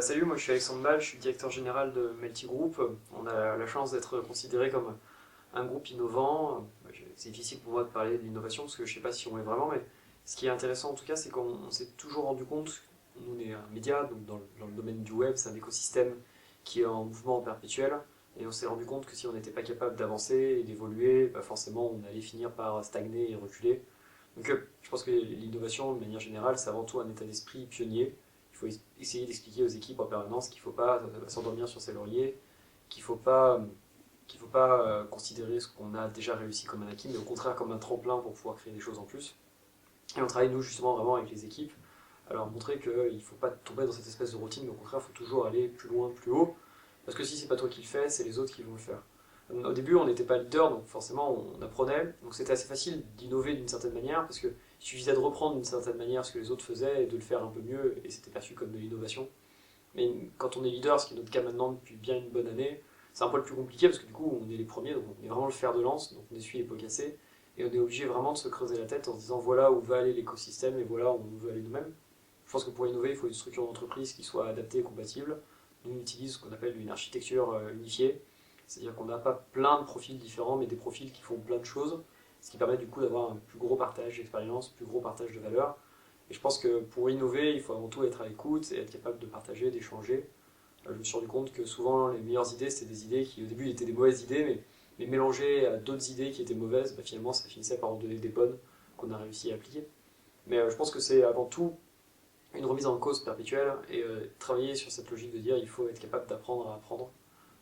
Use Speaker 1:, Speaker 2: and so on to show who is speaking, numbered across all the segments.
Speaker 1: Salut, moi je suis Alexandre Ball, je suis directeur général de Melty Group. On a la chance d'être considéré comme un groupe innovant. C'est difficile pour moi de parler de l'innovation parce que je ne sais pas si on est vraiment, mais ce qui est intéressant en tout cas, c'est qu'on s'est toujours rendu compte, nous on est un média, donc dans le domaine du web, c'est un écosystème qui est en mouvement perpétuel, et on s'est rendu compte que si on n'était pas capable d'avancer et d'évoluer, forcément on allait finir par stagner et reculer. Donc je pense que l'innovation, de manière générale, c'est avant tout un état d'esprit pionnier. Il faut essayer d'expliquer aux équipes en permanence qu'il ne faut pas s'endormir sur ses lauriers, qu'il ne faut pas considérer ce qu'on a déjà réussi comme un acquis, mais au contraire comme un tremplin pour pouvoir créer des choses en plus. Et on travaille, nous, justement, vraiment avec les équipes, à leur montrer qu'il ne faut pas tomber dans cette espèce de routine, mais au contraire, il faut toujours aller plus loin, plus haut, parce que si c'est pas toi qui le fais, c'est les autres qui vont le faire. Au début, on n'était pas leader, donc forcément, on apprenait, donc c'était assez facile d'innover d'une certaine manière, parce qu'il suffisait de reprendre d'une certaine manière ce que les autres faisaient et de le faire un peu mieux, et c'était perçu comme de l'innovation. Mais quand on est leader, ce qui est notre cas maintenant depuis bien une bonne année, c'est un peu le plus compliqué parce que du coup on est les premiers, donc on est vraiment le fer de lance, donc on essuie les pots cassés, et on est obligé vraiment de se creuser la tête en se disant voilà où va aller l'écosystème et voilà où on veut aller nous-mêmes. Je pense que pour innover, il faut une structure d'entreprise qui soit adaptée et compatible. Nous on utilise ce qu'on appelle une architecture unifiée, c'est-à-dire qu'on n'a pas plein de profils différents, mais des profils qui font plein de choses, ce qui permet du coup d'avoir un plus gros partage d'expérience, plus gros partage de valeur. Et je pense que pour innover, il faut avant tout être à l'écoute et être capable de partager, d'échanger. Je me suis rendu compte que souvent les meilleures idées, c'était des idées qui au début étaient des mauvaises idées, mais mélangées à d'autres idées qui étaient mauvaises, finalement ça finissait par en donner des bonnes qu'on a réussi à appliquer. Mais je pense que c'est avant tout une remise en cause perpétuelle et travailler sur cette logique de dire il faut être capable d'apprendre à apprendre.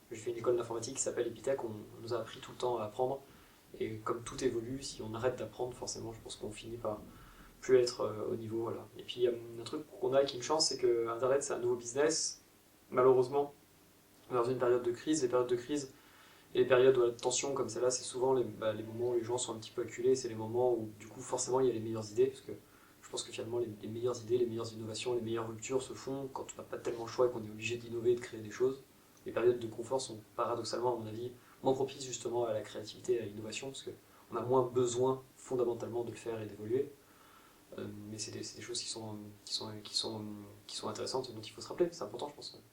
Speaker 1: J'ai fait une école d'informatique qui s'appelle Epitech, on nous a appris tout le temps à apprendre, et comme tout évolue, si on arrête d'apprendre, forcément je pense qu'on finit par plus être au niveau. Voilà. Et puis un truc qu'on a qui est une chance, c'est que Internet c'est un nouveau business. Malheureusement, dans une période de crise, les périodes de crise et les périodes de tension comme celle-là, c'est souvent les moments où les gens sont un petit peu acculés, c'est les moments où du coup forcément il y a les meilleures idées, parce que je pense que finalement les meilleures idées, les meilleures innovations, les meilleures ruptures se font quand on n'a pas tellement le choix et qu'on est obligé d'innover et de créer des choses. Les périodes de confort sont paradoxalement, à mon avis, moins propices justement à la créativité et à l'innovation, parce qu'on a moins besoin fondamentalement de le faire et d'évoluer. Mais c'est des choses qui sont intéressantes et dont il faut se rappeler, c'est important je pense.